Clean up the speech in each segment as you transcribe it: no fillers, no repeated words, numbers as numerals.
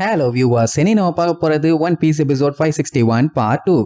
Hello viewers, இனி நம்ம பார்க்க போறது One Piece episode 561 part 2.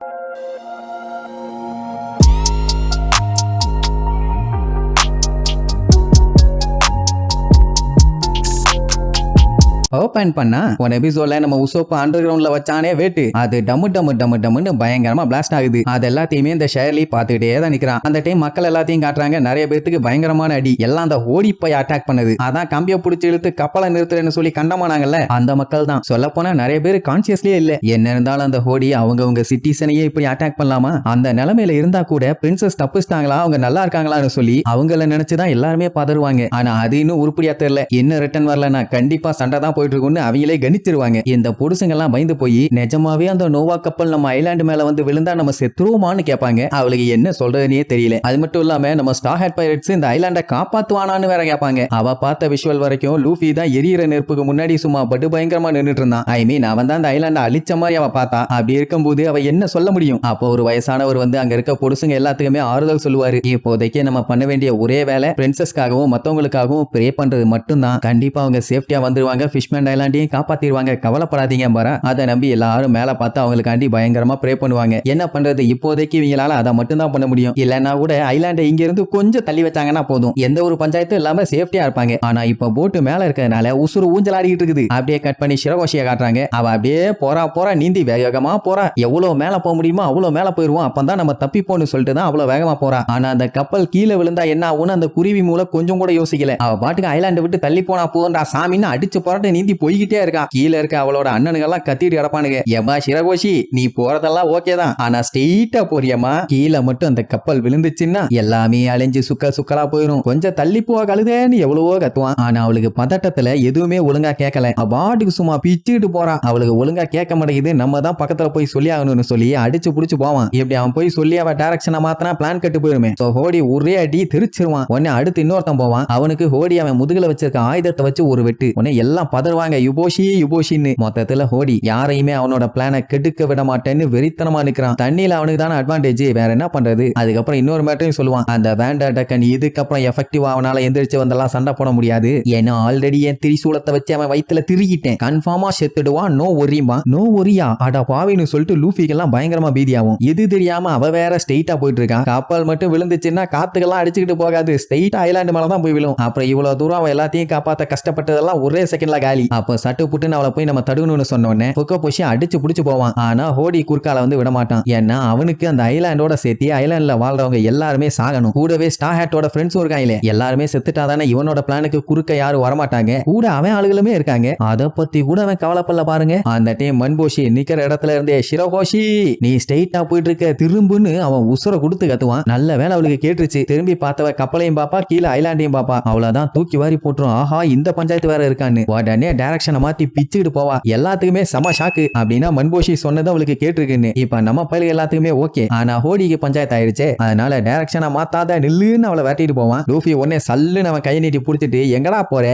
Open பண்ணா ஒன் எபிசோட்ல நம்ம உசோப்பு அண்டர் கிரவுண்ட்ல வச்சானே வேட்டு அது டம்முன்னு பயங்கரமா பிளாஸ்ட் ஆகுது. அது எல்லாத்தையுமே இந்த ஷேர்லி பாத்துக்கிட்டே தான் நிக்கிறான். அந்த டைம் மக்கள் எல்லாத்தையும் காட்டுறாங்க. நிறைய பேருக்கு பயங்கரமான அடி எல்லாம் அந்த ஓடி போய் அட்டாக் பண்ணுது. அதான் கம்பிய பிடிச்சி இழுத்து கப்பலை நிறுத்துறேன்னு சொல்லி கண்டமானாங்கல்ல அந்த மக்கள் தான். சொல்ல போனா நிறைய பேர் கான்சியஸ்லயே இல்ல. என்ன இருந்தாலும் அந்த ஓடி அவங்க சிட்டிசனையே இப்படி அட்டாக் பண்ணலாமா? அந்த நிலைமையில இருந்தா கூட பிரின்சஸ் தப்பிச்சிட்டாங்களா, அவங்க நல்லா இருக்காங்களான்னு சொல்லி அவங்கள நினைச்சுதான் எல்லாருமே பதறுவாங்க. ஆனா அது இன்னும் உருப்படியா தெரியல. என்ன ரிட்டர்ன் வரலன்னா கண்டிப்பா சண்டை தான் போயிட்டு இருக்குன்னு அவங்களே கணிச்சிருவாங்க. இந்த பொடுசுங்க எல்லாம் பயந்து போய் நிஜமாவே அந்த நோவா கப்பல் நம்ம ஐலாண்ட் மேல வந்து விழுந்தா நம்ம செத்துருவோமான்னு கேட்பாங்க. அவளுக்கு என்ன சொல்றதுனே தெரியல. அது மட்டும் இல்லாம நம்ம ஸ்டார் ஹேட் பைரட்ஸ் இந்த ஐலாண்டை காப்பாத்துவானான்னு வேற கேட்பாங்க. அவ பார்த்த விஷுவல் வரைக்கும் லூஃபி தான் எரியிற நெருப்புக்கு முன்னாடி சும்மா படு பயங்கரமா நின்றுட்டு இருந்தான். ஐ மீன் அவன் தான் அந்த ஐலாண்டை அழிச்ச மாதிரி அவ பார்த்தா. அப்படி இருக்கும்போது அவ என்ன சொல்ல முடியும்? அப்போ ஒரு வயசானவர் வந்து அங்க இருக்க பொடுசுங்க எல்லாத்துக்குமே ஆறுதல் சொல்லுவாரு. இப்போதைக்கு நம்ம பண்ண வேண்டிய ஒரே வேலை பிரின்சஸ்க்காகவும் மத்தவங்களுக்காகவும் ப்ரே பண்றது மட்டும்தான். கண்டிப்பா அவங்க சேஃப்டியா வந்துருவாங்க. ஃபிஷ்மேன் ஐலாண்டையும் காப்பாத்திடுவாங்க, கவலைப்படாதீங்க பாரா. அதை நம்பி எல்லாரும் மேல பார்த்து அவங்களுக்காண்டி பயங்கரமா ப்ரே பண்ணுவாங்க. என்ன பண்றது, இப்போதைக்கு இவங்களால அதை மட்டும் தான் பண்ண முடியும். இல்லன்னா கூட ஐலாண்டை இங்க இருந்து கொஞ்சம் தள்ளி வச்சாங்கன்னா போதும், எந்த ஒரு பஞ்சாயத்தும் இல்லாம சேஃப்டியா இருப்பாங்க. ஆனா இப்ப போட்டு மேல இருக்கிறதுனால உசுறு ஊஞ்சலாடிட்டு இருக்குது. அப்படியே கட் பண்ணி சிரகோஷியை காட்டுறாங்க. அவ அப்படியே போறா நீந்தி வேகமா போறா. எவ்வளவு மேல போக முடியுமோ அவ்வளவு மேல போயிருவோம், அப்பதான் நம்ம தப்பிப்போன்னு சொல்லிட்டு தான் அவ்வளவு வேகமா போறா. ஆனா அந்த கப்பல் கீழே விழுந்தா என்ன ஆகும்னு அந்த குருவி மூலம் கொஞ்சம் கூட யோசிக்கல. அவ பாட்டுக்கு ஐலாண்டை விட்டு தள்ளி போனா போதும்டா சாமின்னு அடிச்சு போராட்ட நீந்தி போய்கிட்டே இருக்கா. கீழே இருக்க அவளோட அண்ணனுங்கெல்லாம் கத்திட்டு கிடப்பானுங்க. ஏமா சிரகோஷி, நீ போறதெல்லாம் ஓகே தான், ஆனா ஸ்ட்ரெயிட்டா போறியம்மா. கீழே மட்டும் அந்த கப்பல் விழுந்துச்சுன்னா எல்லாமே அழிஞ்சு சுக்கலா போயிடும். கொஞ்சம் தள்ளி போக கழுதேன்னு எவ்வளவோ கத்துவான். ஆனா அவளுக்கு பதட்டத்துல எதுவுமே ஒழுங்கா கேட்கல. பாட்டுக்கு சும்மா பிச்சுட்டு போறான். அவளுக்கு ஒழுங்கா கேட்க மாட்டேங்குது. நம்ம தான் பக்கத்துல போய் சொல்லி ஆகணும்னு சொல்லி அடிச்சு புடிச்சு போவான். இப்படி அவன் போய் சொல்லி அவன் டைரக்ஷனை மாத்தினா பிளான் கட்டு போயிருமே. ஹோடி ஒரே அடி தெரிச்சிருவான். உடனே அடுத்து இன்னொருத்தன் போவான். அவனுக்கு ஹோடி அவன் முதுகுல வச்சிருக்க ஆயுதத்தை வச்சு ஒரு வெட்டு. உடனே எல்லாம் பதறுவாங்க. யுபோஷின்னு. மொத்தத்துல ஹோடி யாரையுமே அவனோட பிளானை கெடுக்க விட மாட்டேன்னு வெறித்தனமா நிக்கிறான். தண்ணியில அவனுக்கு தானே அட்வான்டேஜ், வேற என்ன பண்றது? அதுக்கப்புறம் இன்னொரு மேட்டரையும் சொல்லுவான். அந்த வேண்டா டக்கன் இதுக்கப்புறம் எஃபெக்டிவா அவனால எந்திரிச்சு வந்தெல்லாம் சண்டை போட முடியாது. ஏன்னா ஆல்ரெடி என் திரிசூலத்தை வச்சு அவன் வயித்துல திருகிட்டேன். கன்ஃபார்மா செத்துடுவான். நோ ஒரியா அட பாவின்னு சொல்லிட்டு லூஃபிக்கெல்லாம் பயங்கரமா பீதியாகும். இது தெரியாம அவ வேற ஸ்ட்ரெயிட்டா போயிட்டு இருக்கான். கப்பல் மட்டும் விழுந்துச்சுன்னா காத்துக்கெல்லாம் அடிச்சுக்கிட்டு போகாது, ஸ்ட்ரெயிட்டா ஐலாண்டு மேலதான் போய் விழும். அப்புறம் இவ்வளவு தூரம் அவ எல்லாத்தையும் காப்பாத்த கஷ்டப்பட்டதெல்லாம் ஒரே செகண்ட்ல காலி. அப்ப சட்டு புட்டுன்னு அவளை போய் நம்ம தடுக்கணும்னு சொன்னோடனே புக்க போஷி அடிச்சு புடிச்சு போவான். ஆனா ஹோடி குறுக்கால வந்து விட மாட்டான். ஏன்னா அவனுக்கு அந்த ஐலாண்டோட சேர்த்து ஐலாண்ட்ல வாழ்றவங்க எல்லாருமே சாகணும். கூடவே ஸ்டார் ஹேட்டோட ஃப்ரெண்ட்ஸும் இருக்காங்களே, எல்லாருமே செத்துட்டாதானே இவனோட பிளானுக்கு குறுக்க யாரும் வரமாட்டாங்க. கூட அவன் ஆளுகளுமே இருக்காங்க. அதை பத்தி கூட அவன் கவலைப்படல பாருங்க. அந்த டைம் மன்போஷி நிக்கிற இடத்துல இருந்தே சிரகோஷி நீ ஸ்ட்ரெயிட்டா போயிட்டு இருக்க திரும்புன்னு அவன் உசுர கொடுத்து கத்துவான். நல்ல வேலை அவளுக்கு கேட்டுருச்சு. திரும்பி பார்த்தவ கப்பலையும் பாப்பா, கீழே ஐலாண்டையும் பாப்பா. அவ்வளவுதான் தூக்கி வாரி போட்டுரும். ஆஹா இந்த பஞ்சாயத்து வேற இருக்கான்னு உடனே டைரக்ஷனை மாத்தி பிச்சுக்கிட்டு போவா. எல்லாத்துக்குமே சம ஷாக்கு. அப்படின்னா மன்போஷி சொன்னது அவளுக்கு கேட்டிருக்குன்னு. இப்ப நம்ம பயிலுக்கு எல்லாத்துக்குமே ஓகே. ஆனா ஹோடிக்கு பஞ்சாயத்து ஆயிருச்சு. அதனால டைரக்ஷனை மாத்தாத நில்லுன்னு அவளை வெட்டிட்டு போவான். லூஃபி உடனே சல்லுன்னு அவன் கையை நீட்டி புடிச்சிட்டு எங்கடா போற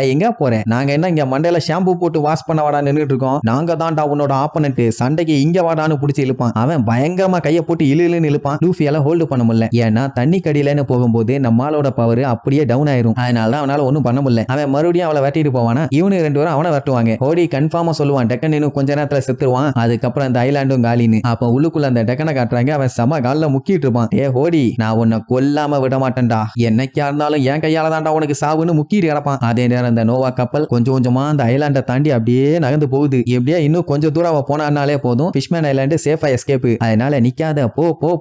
நாங்க என்ன இங்க மண்டையில ஷாம்பு போட்டு வாஷ் பண்ண வாடா நின்னுட்டு இருக்கோம், நாங்க தான்டா உன்னோட ஆப்பனன்ட், சண்டைக்கு இங்க வாடான்னு புடிச்சு இழுப்பான். அவன் பயங்கரமா கையை போட்டு இழுன்னு இழுப்பான். லூஃபியால ஹோல்டு பண்ண முடியல. ஏன்னா தண்ணி கடியிலன்னு போகும்போது நம்மளோட பவர் அப்படியே டவுன் ஆயிரும். அதனால அவனால ஒண்ணும் பண்ண முடியல. அவன் மறுபடியும் அவளை வெட்டிட்டு போவானா. இவனு ரெண்டு பேரும் அவனை வெட்டுவாங்க. ஹோடி கன்ஃபார்மா சொல்லுவான் டெக்கன் இன்னும் கொஞ்ச நேரத்துல செத்துருவான். அதுக்கப்புறம் அந்த ஐலாண்டும் காலின்னு. அப்ப உள்ளுக்குள்ள அந்த டெக்கனை காட்டுறாங்க. அவன் செம காலில் முக்கிட்டு இருப்பான். ஏ ஹோடி, நான் உன்னை கொல்லாம விட மாட்டேன்டா, என்னைக்கா இருந்தாலும் என் கையால தான்டா உனக்கு சாவுன்னு முக்கிட்டு கிடப்பான். அதே நேரம் அந்த நோவா கப்பல் கொஞ்சமா அந்த ஐலாண்டை தாண்டி அப்படியே நகர்ந்து போகுது. எப்படியா இன்னும் கொஞ்சம் தூரம் அவ போனாலே போதும், ஃபிஷ்மேன் ஐலாண்டு சேஃபா எஸ்கேப். அதனால நிக்காத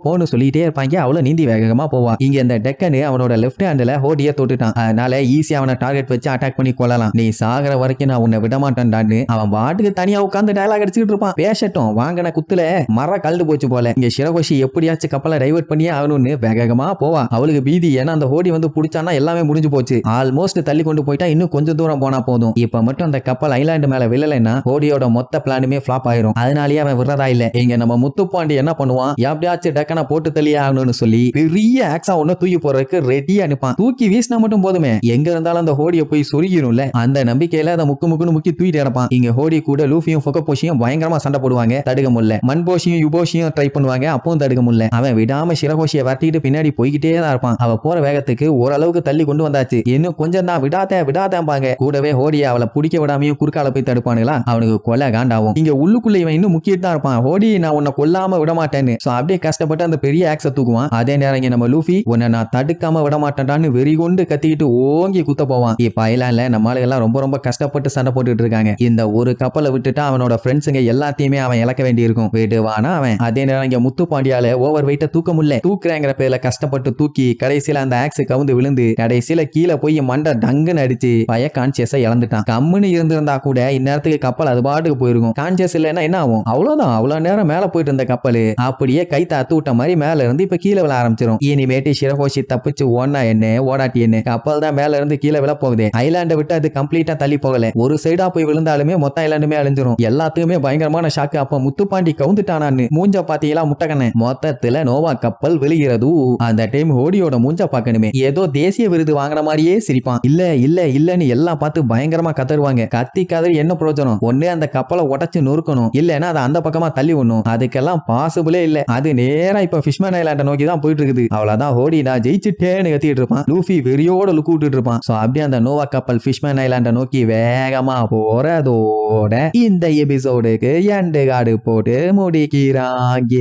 போன்னு சொல்லிட்டே இருப்பாங்க. அவள நீந்தி வேகமா போவா. இங்க இந்த டெக்கனு அவனோட லெஃப்ட் ஹேண்ட்ல ஹோடியை தொட்டுட்டான். அதனால ஈஸியா அவனை டார்கெட் வச்சு அட்டாக் பண்ணி கொள்ளலாம். நீ சாகிற வரைக்கும் நான் உன்னை விட மாட்டேன்டான்னு அவன் பாட்டுக்கு தனியா உட்கார்ந்து டயலாக் அடிச்சுட்டு இருப்பான். பேசட்டும், வாங்கின குத்துல மர கழுது போச்சு போல. இங்க சிரகோஷி எப்படியாச்சும் கப்பலை டைவர்ட் பண்ணியே ஆகணும்னு வேகமா போவா. அவளுக்கு பீதி. ஏன்னா அந்த ஹோடி வந்து பிடிச்சானா எல்லாமே முடிஞ்சு போச்சு. ஆல்மோஸ்ட் தள்ளி கொண்டு போயிட்டா இன்னும் கொஞ்சம் தூரம் போனா போதும். இப்ப மட்டும் அந்த கப்பல் ஐலாண்டு மேல விழலைன்னா ஹோடியோட மொத்த பிளானுமே ஃபிளாப் ஆயிரும். அதனாலேயே அவன் விடுறதா இல்ல. இங்க நம்ம முத்துப்பாண்டி என்ன பண்ணுவான், எப்படியாச்சும் டக்கனை போட்டு தள்ளியே ஆகணும்னு சொல்லி பெரிய ஆக்ஸா ஒண்ணு தூக்கி போறதுக்கு ரெடியா அனுப்பான். தூக்கி வீசினா மட்டும் போதுமே, எங்க இருந்தாலும் அந்த ஹோடியை போய் சொருகிரும்ல. அந்த நம்பிக்கையில அதை முக்கு முக்குன்னு முக்கி தூக்கிட்டு கிடப்பான். இங்க ஹோடி கூட லூஃபியும் ஃபுகபோஷியும் பயங்கரமா சண்டை போடுவாங்க. தடுக்க முடியல. மன்போஷியும் யுபோஷியும் ட்ரை பண்ணுவாங்க. அப்பவும் தடுக்க முடியல. அவன் விடாம ஷிரகோஷியை வரட்டிட்டு பின்னாடி போய்கிட்டே தான் இருப்பான். அவ போற வேகத்துக்கு ஓரளவுக்கு தள்ளி கொண்டு வந்தாச்சு. இன்னும் கொஞ்சம் தான் விடாதேம்பாங்க. கூடவே ஹோடியை அவளை பிடிக்க விடாமையும் குறுக்கால போய் தடுப்பானுங்களா, அவனுக்கு கொலை காண்டாவும். இங்க உள்ளுக்குள்ள இவன் இன்னும் முக்கிட்டு தான் இருப்பான். ஹோடி நான் உன்னை கொல்லாம விட மாட்டேன்னு. சோ அப்படியே கஷ்டப்பட்டு அந்த பெரிய ஆக்ஸ தூக்குவான். அதே நேரம் இங்க நம்ம லூஃபி உன்னை நான் தடுக்காம விட மாட்டேன்டான்னு வெறி கொண்டு கத்திக்கிட்டு ஓங்கி குத்த போவான். இப்ப ஐலாண்ட்ல நம்ம ஆளுகெல்லாம் ரொம்ப ரொம்ப கஷ்டப்பட்டு சண்டை போட்டுட்டு இருக்காங்க. இந்த ஒரு கப்பலை விட்டுட்டா அவனோட ஃப்ரெண்ட்ஸுங்க எல்லாத்தையுமே அவன் இழக்க வேண்டி இருக்கும். விடுவானா அவன். அதே நேரம் இங்க முத்து பாண்டியால ஓவர் வெயிட்ட தூக்க முடியல. தூக்குறேங்கிற பேர்ல கஷ்டப்பட்டு தூக்கி கடைசியில அந்த ஆக்ஸ் கவுந்து விழுந்து கடைசியில கீழே போய் மண்டை டங்குன்னு அடிச்சு பய கான்சியஸை இழந்துட்டான். கம்முன்னு இருந்திருந்தா கூட இந்நேரத்துக்கு கப்பல் அது பாட்டுக்கு போயிருக்கும். கான்சியஸ் இல்லைன்னா என்ன ஆகும்? அவ்வளவுதான். அவ்வளவு நேரம் மேல போயிட்டு இருந்த கப்பல் அப்படியே கை தாத்து விட்ட மாதிரி மேல இருந்து இப்ப கீழே விழ ஆரம்பிச்சிடும். இனிமேட்டு ஷிரகோஷி தப்பிச்சு ஓடனா என்ன ஓடாட்டி என்ன, கப்பல் தான் மேல இருந்து கீழே விழ போகுது. ஐலாண்டை விட்டு அது கம்ப்ளீட்டா தள்ளி போகல. ஒரு சைடா போய் விழுந்தாலுமே மொத்த ஐலாண்டுமே அழிஞ்சிரும். எல்லாத்துக்குமே பயங்கரமான ஷாக்கு. அப்ப முத்துப்பாண்டி கவுந்துட்டானான்னு மூஞ்ச பாத்தீங்களா முட்டக்கண்ண. மொத்தத்துல நோவா கப்பல் விழுகிறது. அந்த டைம் ஹோடியோட மூஞ்ச பாக்கணுமே, ஏதோ தேசிய விருது வாங்கின மாதிரியே சிரிப்பான். இல்லன்னு எல்லாம் பார்த்து பயங்கரமா கதறுவாங்க. கத்தி கதறி என்ன பிரயோஜனம்? ஒண்ணு அந்த கப்பலை உடைச்சு நொறுக்கணும், இல்லன்னா அதை அந்த பக்கமா தள்ளி விடணும். அதுக்கெல்லாம் பாசிபிளே இல்ல. அது நேரா இப்ப ஃபிஷ்மேன் ஐலாண்டை நோக்கி தான் போயிட்டு இருக்குது. அவ்வளவுதான். ஹோடி நான் ஜெயிச்சுட்டேன்னு கத்திட்டு இருப்பான். லூஃபி வெறியோட லுக்கு விட்டுட்டு இருப்பான். சோ அப்படியே அந்த நோவா கப்பல் ஃபிஷ்மேன் ஐலாண்டை நோக்கி வேகமா போறதோட இந்த எபிசோடுக்கு எண்டு கார்டு போட்டு முடிக்கிறாங்க.